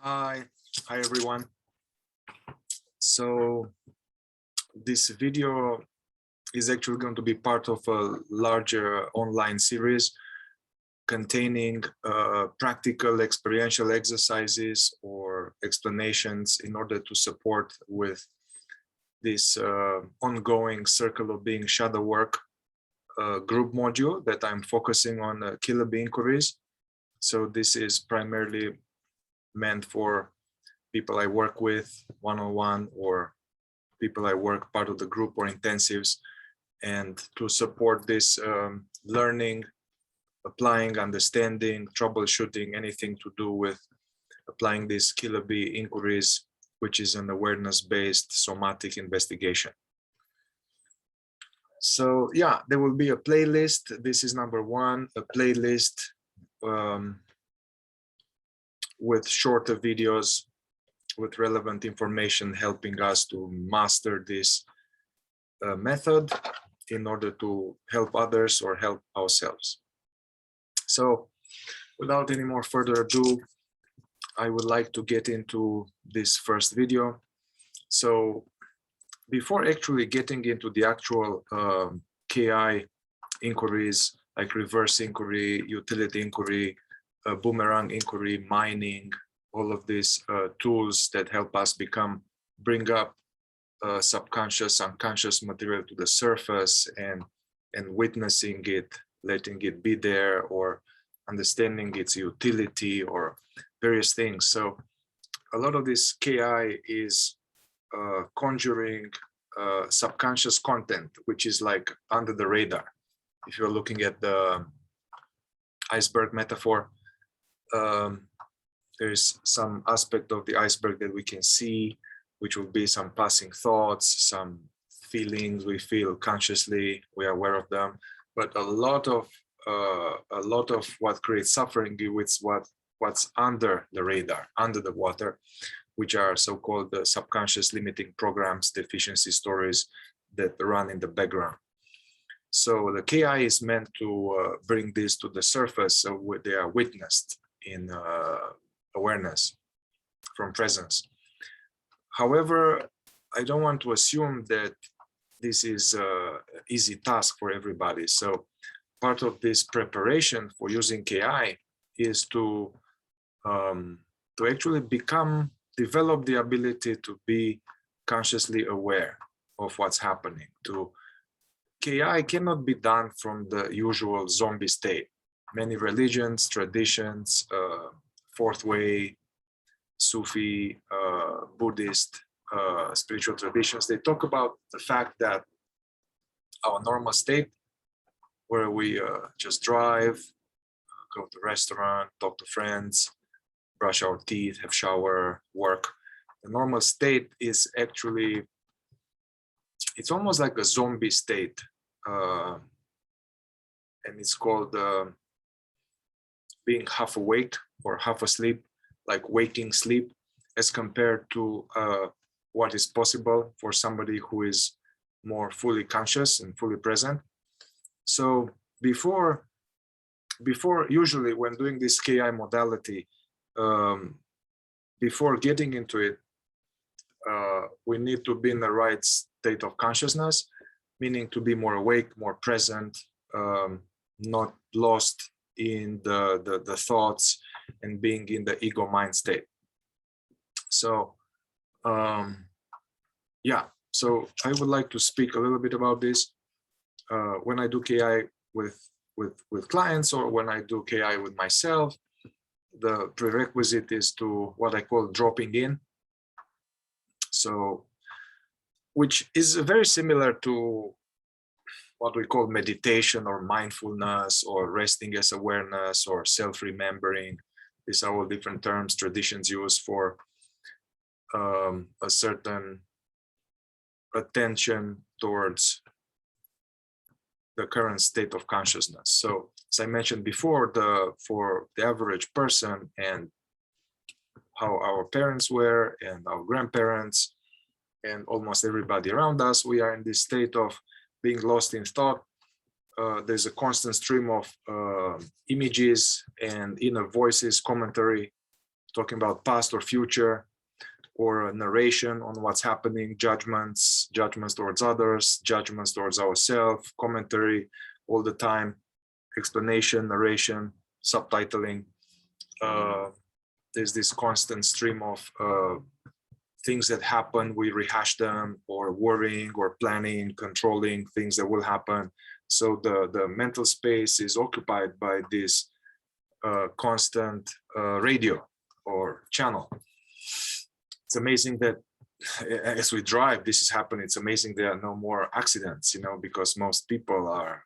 Hi everyone. So this video is actually going to be part of a larger online series containing practical experiential exercises or explanations in order to support with this ongoing Circle of Being shadow work group module that I'm focusing on killer bee inquiries. So this is primarily meant for people I work with one-on-one or people I work part of the group or intensives, and to support this learning, applying, understanding, troubleshooting, anything to do with applying these killer bee inquiries, which is an awareness-based somatic investigation. So yeah, there will be a playlist. This is number one, a playlist with shorter videos with relevant information helping us to master this method in order to help others or help ourselves. So without any more further ado, I would like to get into this first video. So before actually getting into the actual KI inquiries, like reverse inquiry, utility inquiry, boomerang inquiry, mining, all of these tools that help us bring up subconscious, unconscious material to the surface and witnessing it, letting it be there, or understanding its utility or various things. So a lot of this KI is conjuring subconscious content, which is like under the radar. If you're looking at the iceberg metaphor, there's some aspect of the iceberg that we can see, which will be some passing thoughts, some feelings we feel consciously, we are aware of them. But a lot of what creates suffering is what's under the radar, under the water, which are so-called the subconscious limiting programs, deficiency stories that run in the background. So the KI is meant to bring this to the surface so they are witnessed in awareness from presence. However, I don't want to assume that this is an easy task for everybody. So part of this preparation for using KI is to actually develop the ability to be consciously aware of what's happening. KI cannot be done from the usual zombie state. Many religions, traditions, Fourth Way, Sufi, Buddhist, spiritual traditions, they talk about the fact that our normal state, where we just drive, go to the restaurant, talk to friends, brush our teeth, have shower, work. The normal state is actually, it's almost like a zombie state. And it's called being half awake or half asleep, like waking sleep, as compared to what is possible for somebody who is more fully conscious and fully present. So before usually when doing this KI modality, before getting into it, we need to be in the right state of consciousness, meaning to be more awake, more present, not lost in the thoughts and being in the ego mind state. So yeah, so I would like to speak a little bit about this when I do KI with clients, or when I do KI with myself. The prerequisite is to what I call dropping in. So, which is very similar to what we call meditation or mindfulness or resting as awareness or self-remembering. These are all different terms traditions use for a certain attention towards the current state of consciousness. So as I mentioned before, for the average person and how our parents were and our grandparents and almost everybody around us, we are in this state of being lost in thought. There's a constant stream of images and inner voices, commentary talking about past or future, or a narration on what's happening, judgments towards others, judgments towards ourselves, commentary all the time, explanation, narration, subtitling. There's this constant stream of things that happen, we rehash them, or worrying or planning, controlling things that will happen. So the mental space is occupied by this constant radio or channel. It's amazing that as we drive, this is happening. It's amazing there are no more accidents, because most people are,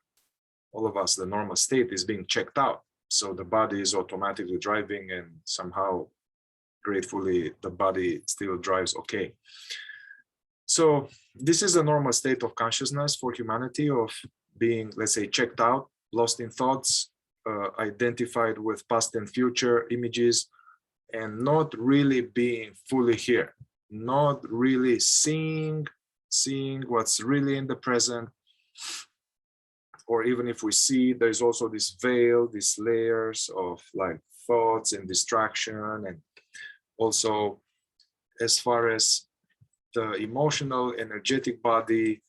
all of us, the normal state is being checked out. So the body is automatically driving, and somehow, gratefully, the body still drives okay. So this is a normal state of consciousness for humanity, of being, let's say, checked out, lost in thoughts, identified with past and future images, and not really being fully here, not really seeing what's really in the present. Or even if we see, there's also this veil, these layers of like thoughts and distraction. And also, as far as the emotional, energetic body,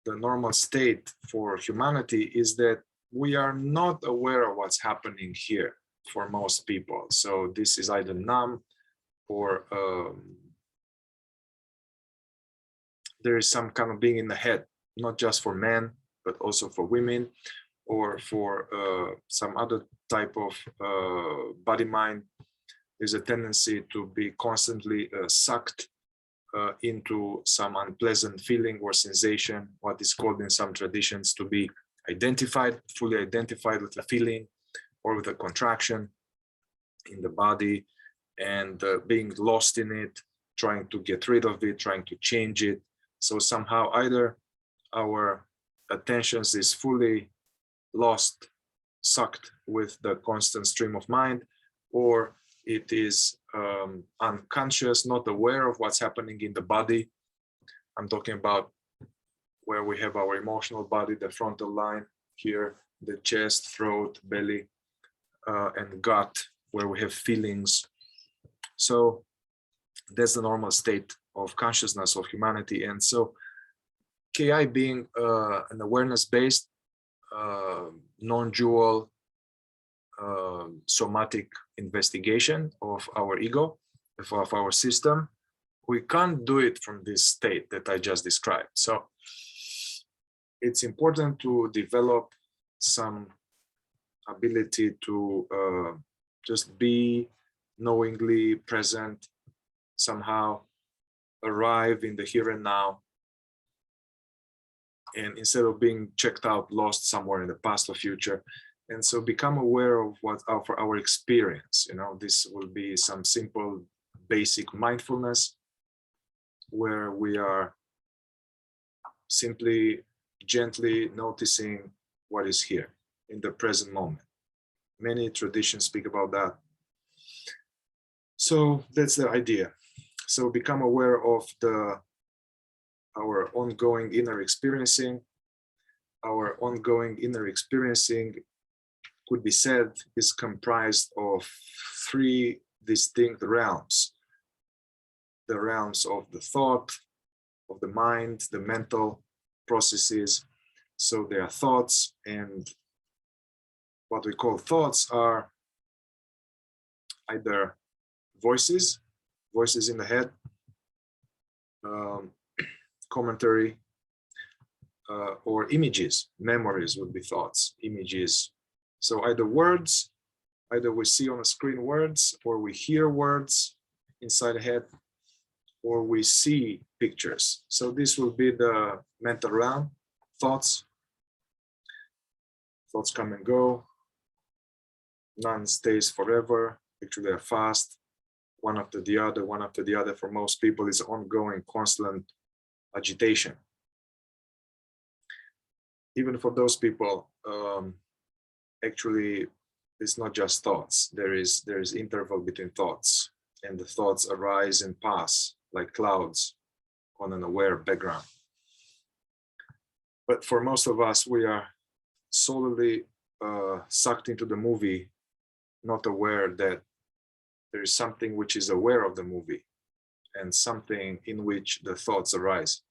the normal state for humanity is that we are not aware of what's happening here for most people. So this is either numb, or there is some kind of being in the head, not just for men, but also for women, or for some other type of body-mind. There's a tendency to be constantly sucked into some unpleasant feeling or sensation, what is called in some traditions to be identified, fully identified with a feeling or with a contraction in the body, and being lost in it, trying to get rid of it, trying to change it. So somehow either our attentions is fully lost, sucked with the constant stream of mind, or it is unconscious, not aware of what's happening in the body. I'm talking about where we have our emotional body, the frontal line here, the chest, throat, belly, and gut, where we have feelings. So that's the normal state of consciousness of humanity. And so KI being an awareness-based, non-dual, somatic investigation of our ego, of our system, we can't do it from this state that I just described. So it's important to develop some ability to just be knowingly present, somehow arrive in the here and now, and instead of being checked out, lost somewhere in the past or future. And so become aware of what for our experience. This will be some simple basic mindfulness, where we are simply gently noticing what is here in the present moment. Many traditions speak about that. So that's the idea. So become aware of our ongoing inner experiencing. Our ongoing inner experiencing could be said is comprised of three distinct realms. The realms of the thought, of the mind, the mental processes. So there are thoughts, and what we call thoughts are either voices in the head, commentary, or images. Memories would be thoughts, images. So either words, either we see on a screen words, or we hear words inside the head, or we see pictures. So this will be the mental realm. Thoughts come and go. None stays forever. Actually, they're fast, one after the other, one after the other. For most people, it's ongoing, constant agitation. Even for those people, actually, it's not just thoughts. There is interval between thoughts, and the thoughts arise and pass like clouds on an aware background. But for most of us, we are solely sucked into the movie, not aware that there is something which is aware of the movie and something in which the thoughts arise.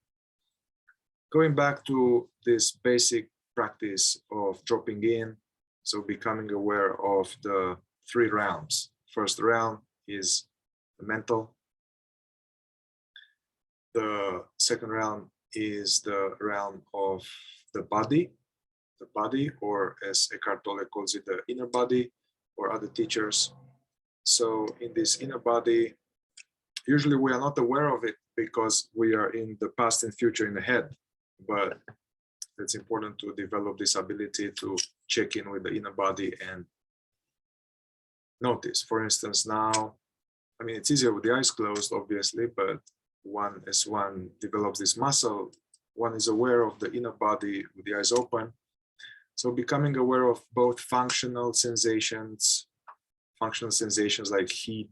Going back to this basic practice of dropping in, so becoming aware of the 3 realms. First realm is the mental. The second realm is the realm of the body, or as Eckhart Tolle calls it, the inner body, or other teachers. So in this inner body, usually we are not aware of it because we are in the past and future in the head, but it's important to develop this ability to check in with the inner body and notice. For instance, now, I mean, it's easier with the eyes closed, obviously, but as one develops this muscle, one is aware of the inner body with the eyes open. So becoming aware of both functional sensations like heat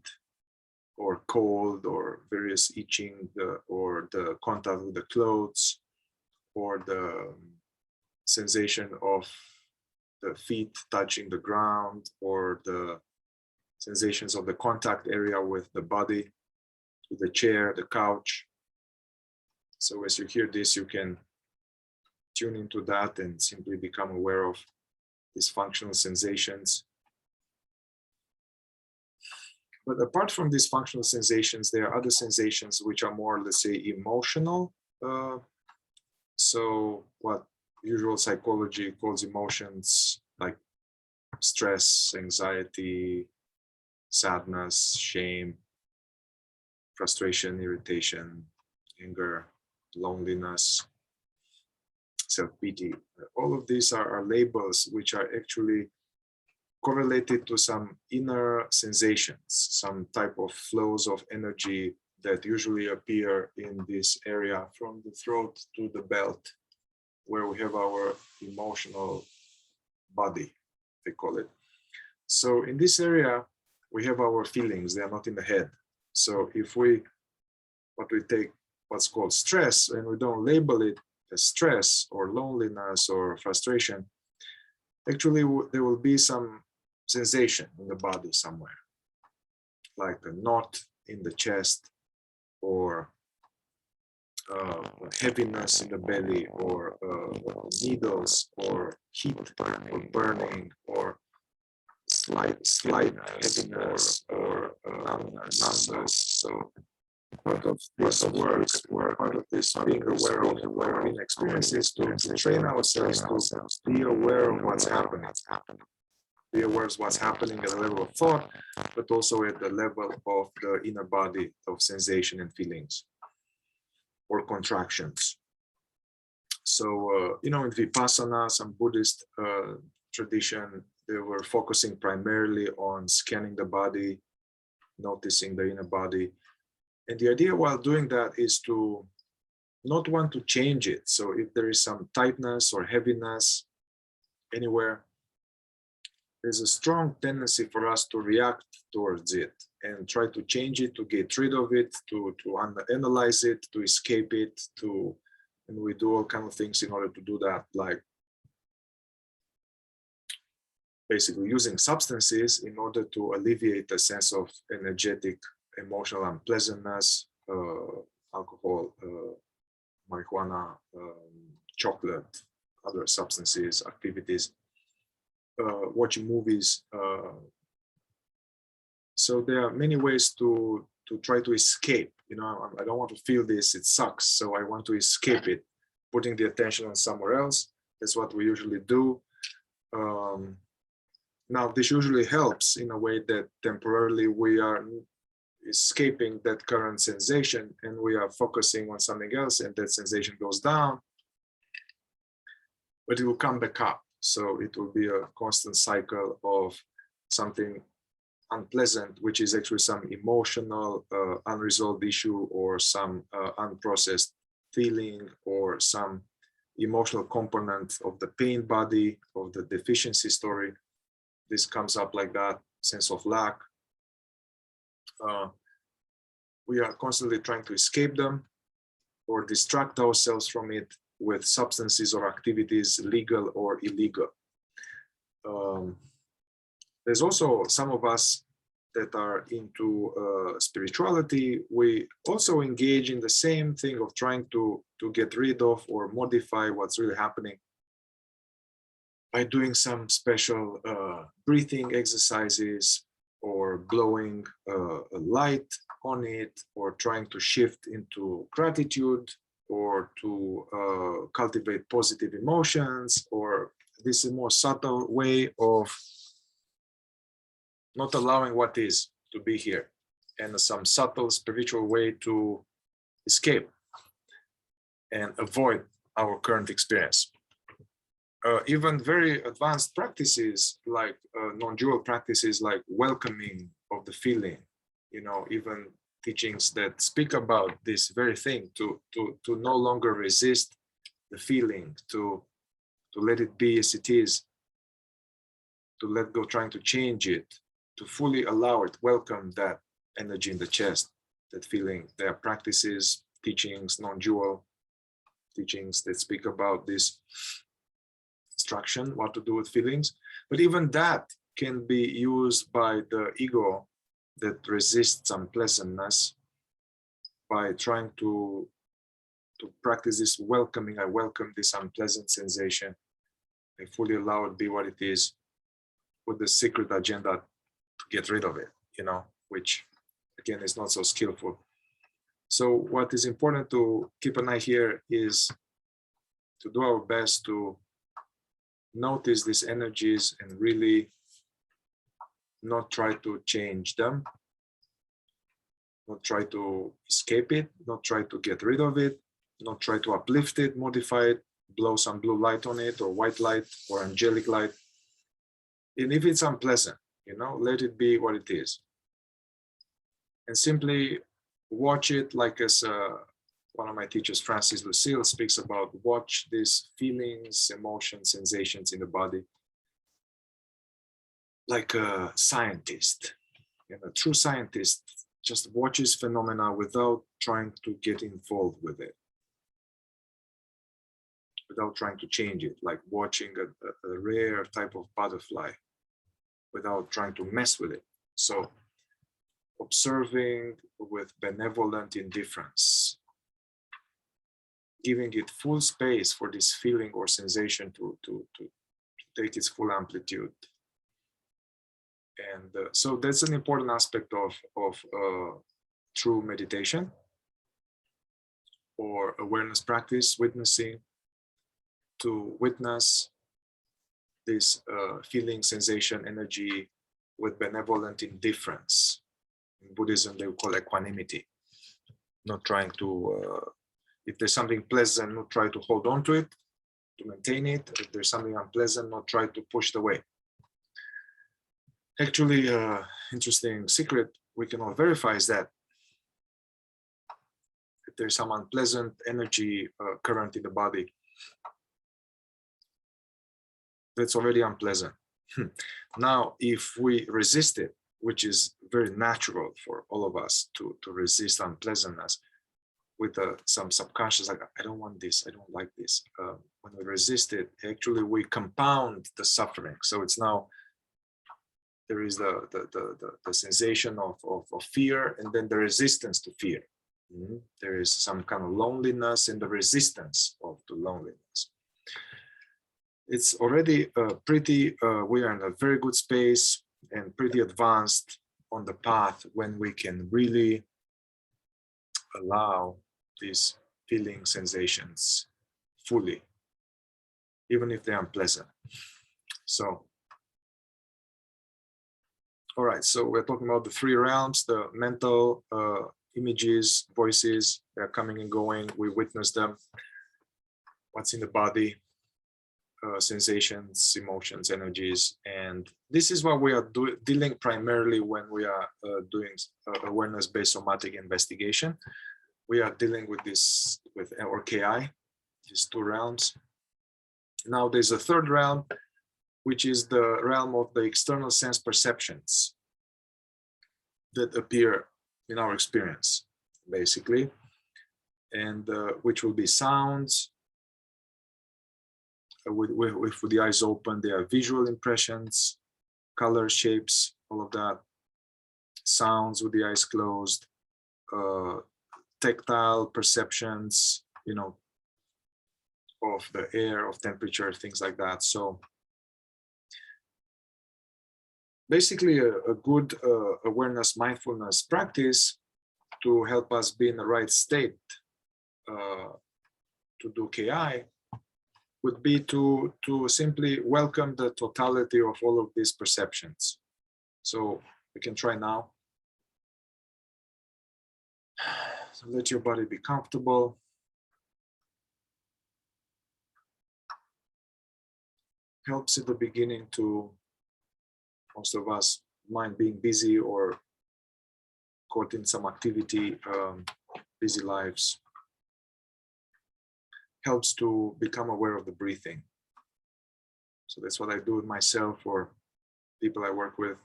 or cold or various itching, or the contact with the clothes, or the sensation of the feet touching the ground, or the sensations of the contact area with the body, with the chair, the couch. So as you hear this, you can tune into that and simply become aware of these functional sensations. But apart from these functional sensations, there are other sensations which are more, let's say, emotional. So what usual psychology calls emotions like stress, anxiety, sadness, shame, frustration, irritation, anger, loneliness, self-pity. All of these are labels which are actually correlated to some inner sensations, some type of flows of energy that usually appear in this area from the throat to the belt, where we have our emotional body, they call it. So in this area, we have our feelings, they are not in the head. So if we take what's called stress and we don't label it as stress or loneliness or frustration, actually there will be some sensation in the body somewhere, like a knot in the chest, or heaviness in the belly, or needles, or heat, or burning, or slight heaviness, or numbness. So part of this work, part of this being aware of being experiences, to train ourselves to be aware of what's happening. Be aware of what's happening at the level of thought, but also at the level of the inner body of sensation and feelings, or contractions. So, in Vipassana, some Buddhist tradition, they were focusing primarily on scanning the body, noticing the inner body. And the idea while doing that is to not want to change it. So if there is some tightness or heaviness anywhere, there's a strong tendency for us to react towards it and try to change it, to get rid of it, to analyze it, to escape it, and we do all kinds of things in order to do that, like basically using substances in order to alleviate a sense of energetic, emotional unpleasantness, alcohol, marijuana, chocolate, other substances, activities, watching movies. So there are many ways to try to escape. I don't want to feel this, it sucks, so I want to escape it, putting the attention on somewhere else. That's what we usually do. Now, this usually helps in a way that temporarily we are escaping that current sensation and we are focusing on something else, and that sensation goes down, but it will come back up. So it will be a constant cycle of something unpleasant, which is actually some emotional unresolved issue, or some unprocessed feeling, or some emotional component of the pain body, of the deficiency story. This comes up like that, sense of lack. We are constantly trying to escape them or distract ourselves from it with substances or activities, legal or illegal. There's also some of us that are into spirituality, we also engage in the same thing of trying to get rid of or modify what's really happening by doing some special breathing exercises or blowing a light on it, or trying to shift into gratitude, or to cultivate positive emotions, or this is a more subtle way of not allowing what is to be here, and some subtle spiritual way to escape and avoid our current experience. Even very advanced practices like non-dual practices like welcoming of the feeling, you know, even teachings that speak about this very thing, to no longer resist the feeling, to let it be as it is, to let go trying to change it, to fully allow it, welcome that energy in the chest, that feeling. There are practices, teachings, non-dual teachings that speak about this instruction, what to do with feelings. But even that can be used by the ego that resists unpleasantness by trying to practice this welcoming. I welcome this unpleasant sensation. I fully allow it be what it is, with the secret agenda to get rid of it, you know, which again is not so skillful. So what is important to keep an eye here is to do our best to notice these energies and really not try to change them, not try to escape it, not try to get rid of it, not try to uplift it, modify it, blow some blue light on it, or white light, or angelic light. And if it's unpleasant, you know, let it be what it is. And simply watch it, like as one of my teachers, Francis Lucille, speaks about, watch these feelings, emotions, sensations in the body like a scientist. And a true scientist just watches phenomena without trying to get involved with it, without trying to change it, like watching a rare type of butterfly without trying to mess with it. So observing with benevolent indifference, giving it full space for this feeling or sensation to take its full amplitude. And so that's an important aspect of true meditation or awareness practice, witnessing, to witness this feeling, sensation, energy with benevolent indifference. In Buddhism, they would call equanimity. Not trying to, if there's something pleasant, not try to hold on to it, to maintain it. If there's something unpleasant, not try to push it away. Actually, interesting secret we cannot verify is that if there's some unpleasant energy current in the body, that's already unpleasant. Now, if we resist it, which is very natural for all of us to resist unpleasantness with some subconscious, like, I don't want this, I don't like this. When we resist it, actually we compound the suffering. So it's now, there is the sensation of fear, and then the resistance to fear. There is some kind of loneliness in the resistance of the loneliness. It's already pretty, we are in a very good space and pretty advanced on the path when we can really allow these feeling sensations fully, even if they're unpleasant. So, all right, so we're talking about the three realms, the mental images, voices, they're coming and going. We witness them. What's in the body, sensations, emotions, energies. And this is what we are dealing primarily when we are doing awareness-based somatic investigation. We are dealing with this, with RKI, these two realms. Now there's a third realm, which is the realm of the external sense perceptions that appear in our experience, basically, and which will be sounds. With the eyes open, there are visual impressions, color, shapes, all of that. sounds with the eyes closed, tactile perceptions, you know, of the air, of temperature, things like that. So basically a good awareness, mindfulness practice to help us be in the right state to do KI would be to simply welcome the totality of all of these perceptions. So we can try now. So let your body be comfortable. Helps at the beginning to most of us, mind being busy or caught in some activity, busy lives. Helps to become aware of the breathing. So that's what I do with myself or people I work with,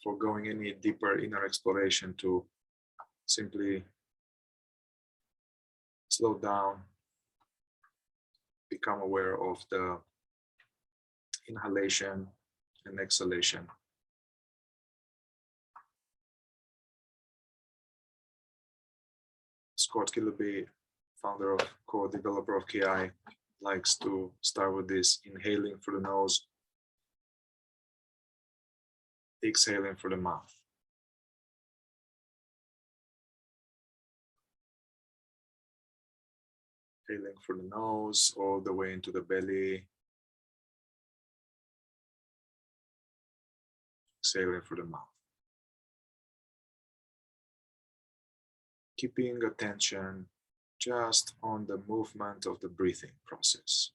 for going any deeper inner exploration, to simply slow down, become aware of the inhalation and exhalation. Scott Killaby, founder of co-developer of KI, likes to start with this: inhaling through the nose, exhaling through the mouth. Inhaling through the nose all the way into the belly. Exhaling through the mouth. Keeping attention just on the movement of the breathing process.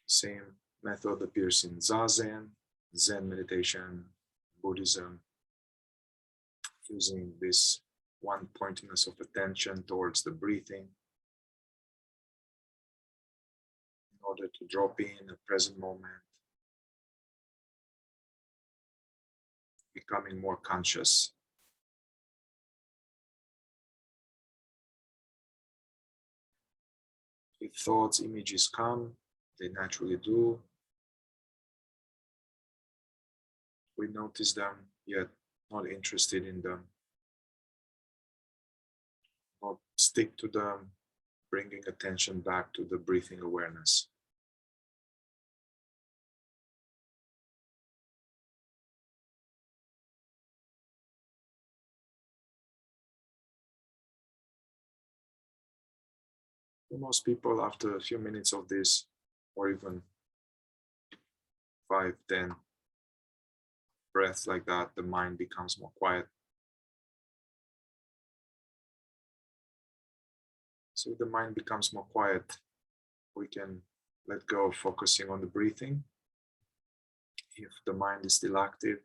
Same method appears in Zazen, Zen meditation, Buddhism, using this one pointedness of attention towards the breathing in order to drop in a present moment, becoming more conscious. If thoughts, images come, they naturally do, we notice them, yet not interested in them, not stick to them, bringing attention back to the breathing awareness. For most people, after a few minutes of this, or even 5, 10 breaths like that, the mind becomes more quiet. So if the mind becomes more quiet, we can let go of focusing on the breathing. If the mind is still active,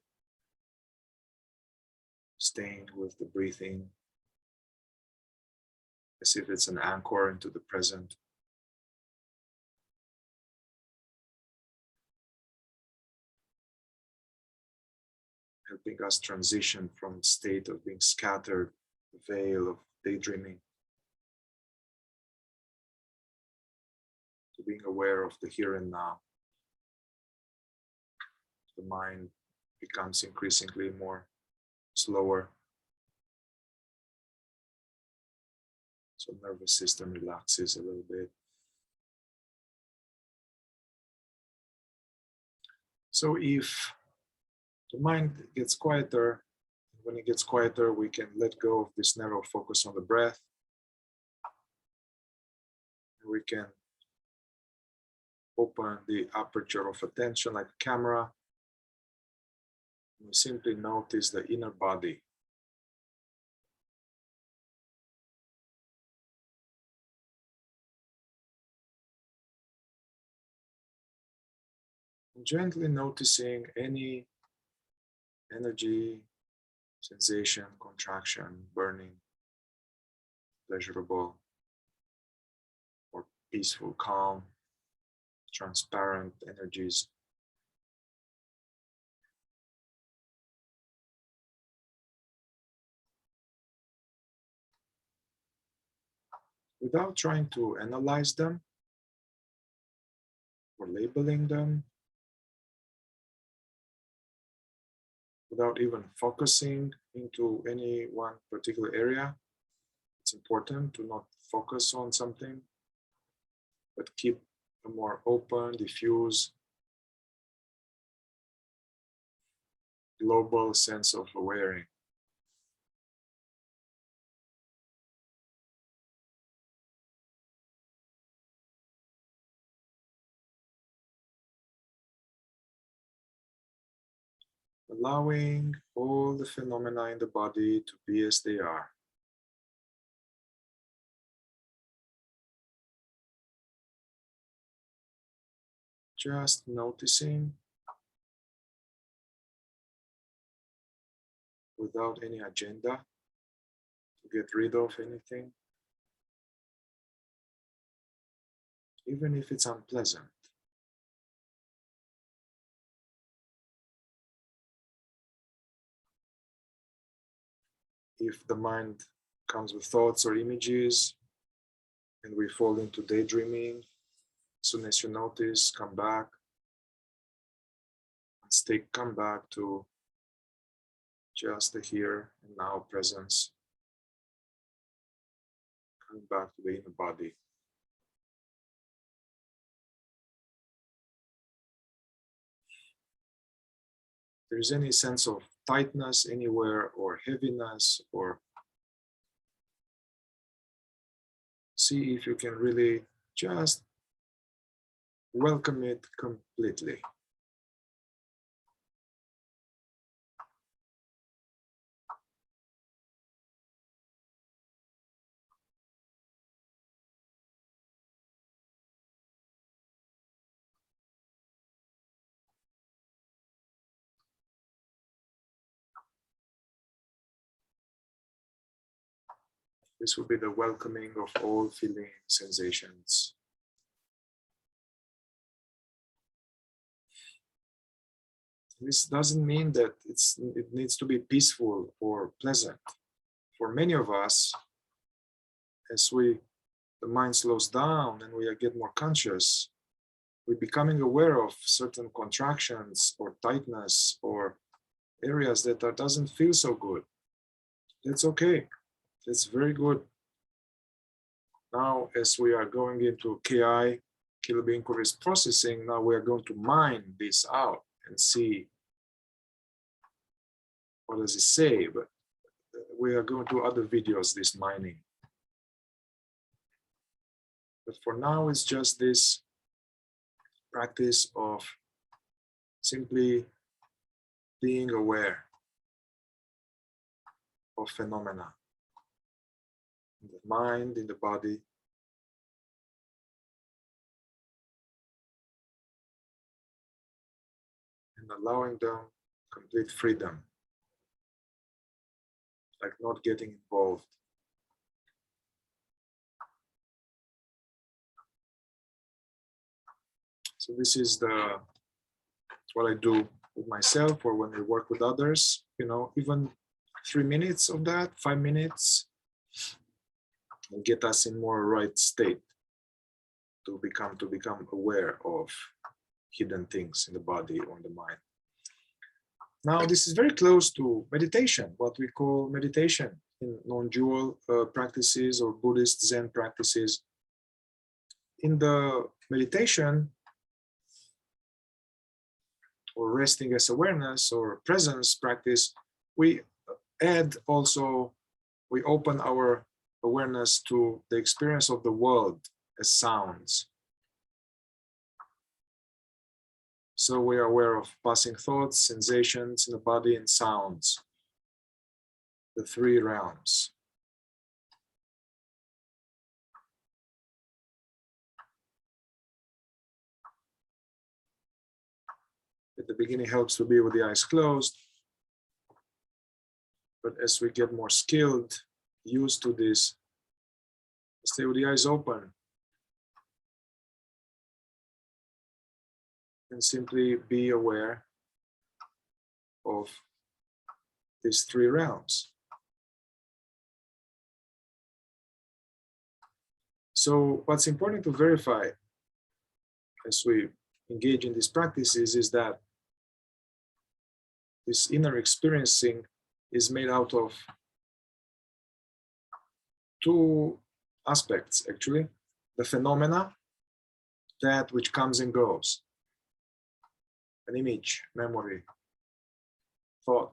staying with the breathing as if it's an anchor into the present. Helping us transition from the state of being scattered, the veil of daydreaming, to being aware of the here and now. The mind becomes increasingly more slower. So nervous system relaxes a little bit. So if the mind gets quieter, when it gets quieter, we can let go of this narrow focus on the breath. We can open the aperture of attention like a camera. We simply notice the inner body. And gently noticing any energy, sensation, contraction, burning, pleasurable, or peaceful, calm, transparent energies. without trying to analyze them or labeling them, without even focusing into any one particular area. It's important to not focus on something, but keep a more open, diffuse, global sense of awareness. Allowing all the phenomena in the body to be as they are. Just noticing without any agenda to get rid of anything, even if it's unpleasant. If the mind comes with thoughts or images and we fall into daydreaming, as soon as you notice, come back and come back to just the here and now presence. Coming back to the inner body. If there's any sense of tightness anywhere or heaviness, or see if you can really just welcome it completely. This will be the welcoming of all feeling sensations. This doesn't mean that it needs to be peaceful or pleasant. For many of us, as the mind slows down and we get more conscious, we're becoming aware of certain contractions or tightness or areas that doesn't feel so good. That's okay. That's very good. Now, as we are going into KI, Kilo Inquiries processing, now we are going to mine this out and see what does it say. But we are going to do other videos, this mining. But for now, it's just this practice of simply being aware of phenomena in the mind, in the body, and allowing them complete freedom, like not getting involved. So this is what I do with myself, or when I work with others, even 3 minutes of that, 5 minutes, will get us in more right state to become aware of hidden things in the body or in the mind. Now, this is very close to meditation, what we call meditation in non-dual practices or Buddhist Zen practices. In the meditation, or resting as awareness or presence practice, we open our awareness to the experience of the world as sounds. So we are aware of passing thoughts, sensations in the body, and sounds, the 3 realms. At the beginning, it helps to be with the eyes closed. But as we get more skilled, used to this, stay with the eyes open. And simply be aware of these 3 realms. So what's important to verify as we engage in these practices is that this inner experiencing is made out of two aspects, actually. The phenomena, that which comes and goes, an image, memory, thought,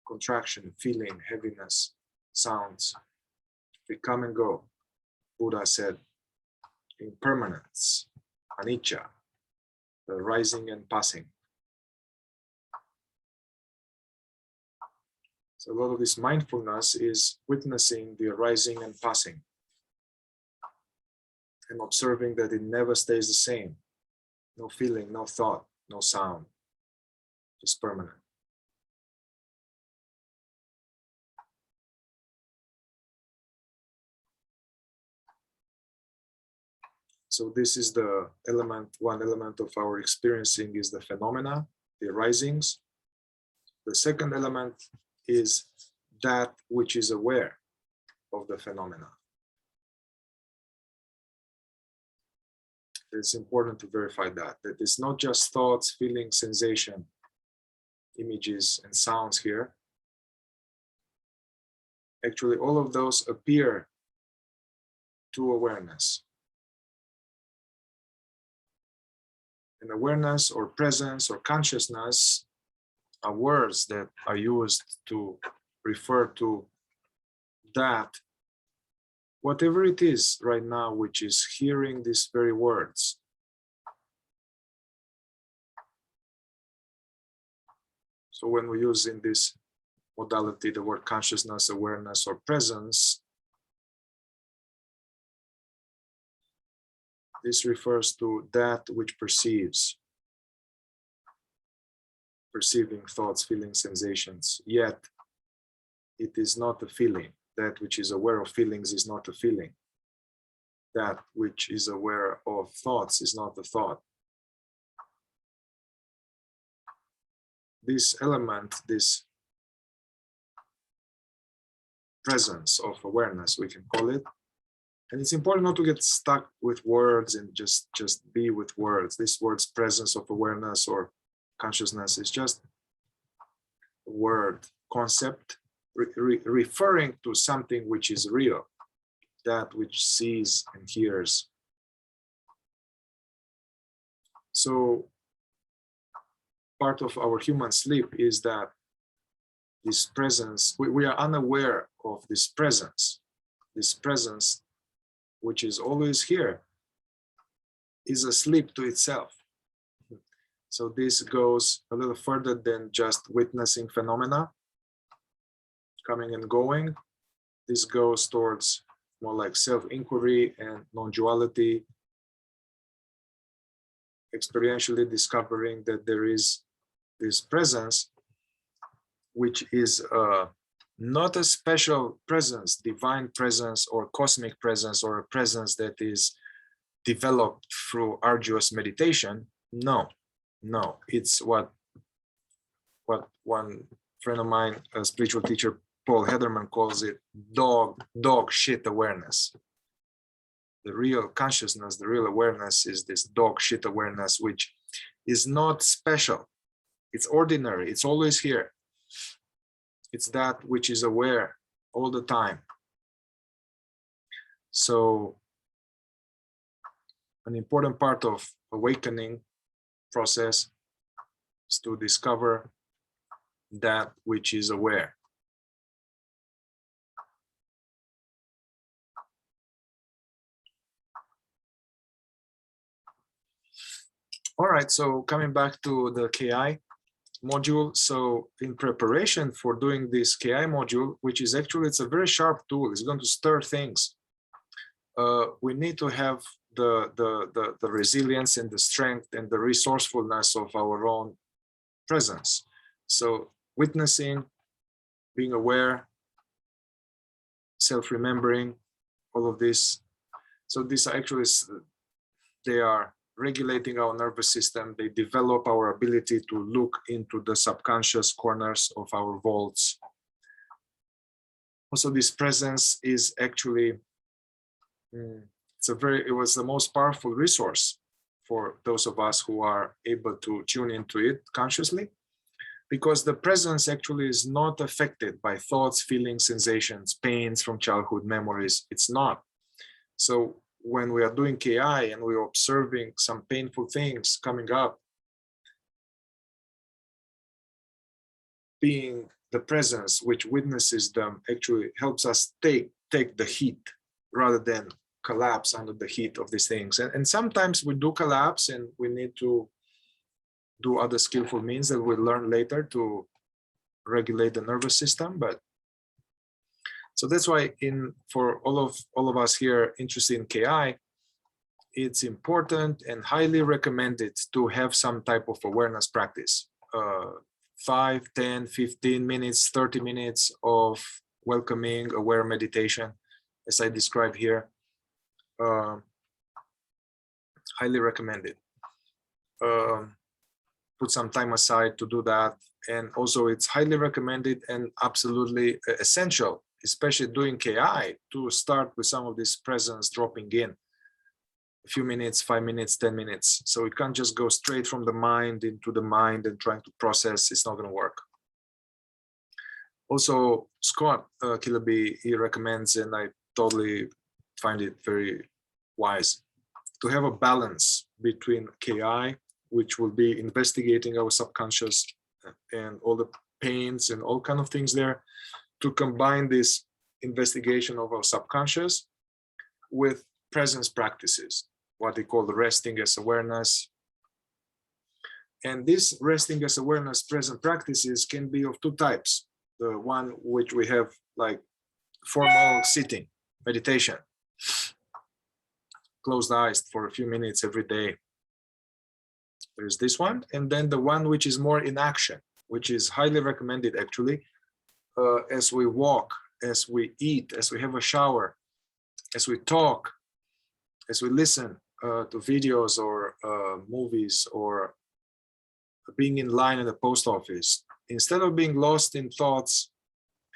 contraction, feeling, heaviness, sounds. They come and go. Buddha said, impermanence, anicca, the rising and passing. So a lot of this mindfulness is witnessing the arising and passing and observing that it never stays the same. No feeling, no thought, no sound, just permanent. So this is the element, one element of our experiencing is the phenomena, the arisings. The second element is that which is aware of the phenomena. It's important to verify that it's not just thoughts, feelings, sensation, images, and sounds here. Actually, all of those appear to awareness. And awareness or presence or consciousness are words that are used to refer to that, whatever it is right now, which is hearing these very words. So when we use in this modality the word consciousness, awareness, or presence, this refers to that which perceives, perceiving thoughts, feelings, sensations, yet it is not a feeling. That which is aware of feelings is not a feeling. That which is aware of thoughts is not a thought. This element, this presence of awareness, we can call it. And it's important not to get stuck with words and just be with words. This word's presence of awareness or consciousness is just a word, concept, referring to something which is real, that which sees and hears. So part of our human sleep is that this presence, we are unaware of this presence which is always here, is asleep to itself. So this goes a little further than just witnessing phenomena coming and going. This goes towards more like self-inquiry and non-duality, experientially discovering that there is this presence, which is not a special presence, divine presence or cosmic presence, or a presence that is developed through arduous meditation. No, it's what one friend of mine, a spiritual teacher, Paul Hederman, calls it dog shit awareness. The real consciousness, the real awareness is this dog shit awareness, which is not special. It's ordinary. It's always here. It's that which is aware all the time. So an important part of awakening process is to discover that which is aware. All right, so coming back to the KI module. So in preparation for doing this KI module, which is actually, it's a very sharp tool, it's going to stir things. We need to have the resilience and the strength and the resourcefulness of our own presence. So witnessing, being aware, self-remembering, all of this. So these are actually, they are regulating our nervous system. They develop our ability to look into the subconscious corners of our vaults. Also, this presence is actually, it was the most powerful resource for those of us who are able to tune into it consciously, because the presence actually is not affected by thoughts, feelings, sensations, pains from childhood memories. It's not. So when we are doing KI and we're observing some painful things coming up, being the presence which witnesses them actually helps us take the heat rather than collapse under the heat of these things. And sometimes we do collapse and we need to do other skillful means that we'll learn later to regulate the nervous system. But so that's why for all of us here interested in KI, it's important and highly recommended to have some type of awareness practice. 5, 10, 15 minutes, 30 minutes of welcoming, aware meditation, as I described here. Highly recommended. Put some time aside to do that. And also it's highly recommended and absolutely essential, especially doing KI, to start with some of this presence dropping in. A few minutes, 5 minutes, 10 minutes. So you can't just go straight from the mind into the mind and trying to process. It's not going to work. Also, Scott Killaby, he recommends, and I totally find it very wise, to have a balance between KI, which will be investigating our subconscious and all the pains and all kind of things there, to combine this investigation of our subconscious with presence practices, what they call the resting as awareness. And this resting as awareness present practices can be of two types. The one which we have like formal sitting, meditation, closed eyes for a few minutes every day. There's this one. And then the one which is more in action, which is highly recommended actually, as we walk, as we eat, as we have a shower, as we talk, as we listen to videos or movies, or being in line at the post office. Instead of being lost in thoughts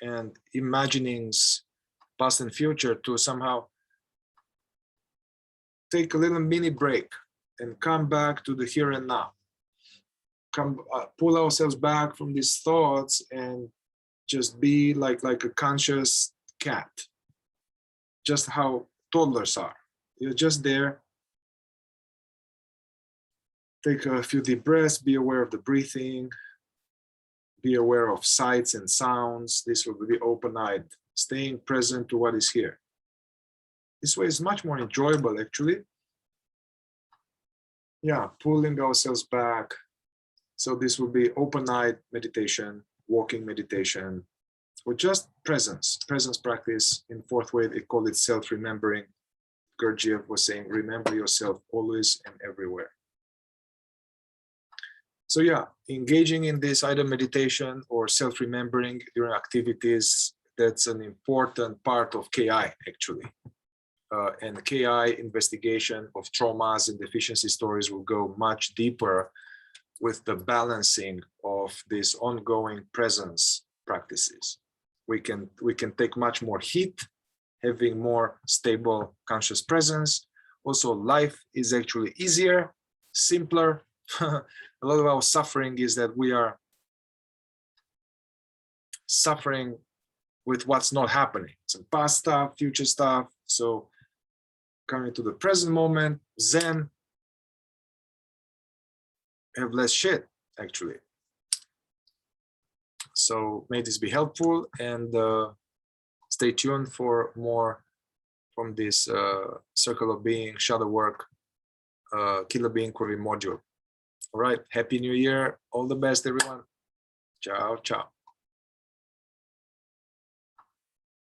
and imaginings, past and future, to somehow take a little mini break and come back to the here and now. Pull ourselves back from these thoughts and just be like a conscious cat, just how toddlers are. You're just there. Take a few deep breaths, be aware of the breathing, be aware of sights and sounds. This will be open-eyed, staying present to what is here. This way is much more enjoyable, actually. Yeah, pulling ourselves back. So this will be open-eyed meditation, walking meditation, or just presence practice. In fourth way, they call it self-remembering. Gurdjieff was saying, remember yourself always and everywhere. So yeah, engaging in this either meditation or self-remembering during activities, that's an important part of KI actually. And KI investigation of traumas and deficiency stories will go much deeper with the balancing of these ongoing presence practices. We can take much more heat, having more stable conscious presence. Also, life is actually easier, simpler. A lot of our suffering is that we are suffering with what's not happening. Some past stuff, future stuff. So coming to the present moment, Zen, have less shit, actually. So may this be helpful, and stay tuned for more from this Circle of Being shadow work Killer Bee Inquiry module. All right, Happy New Year. All the best, everyone. Ciao, ciao.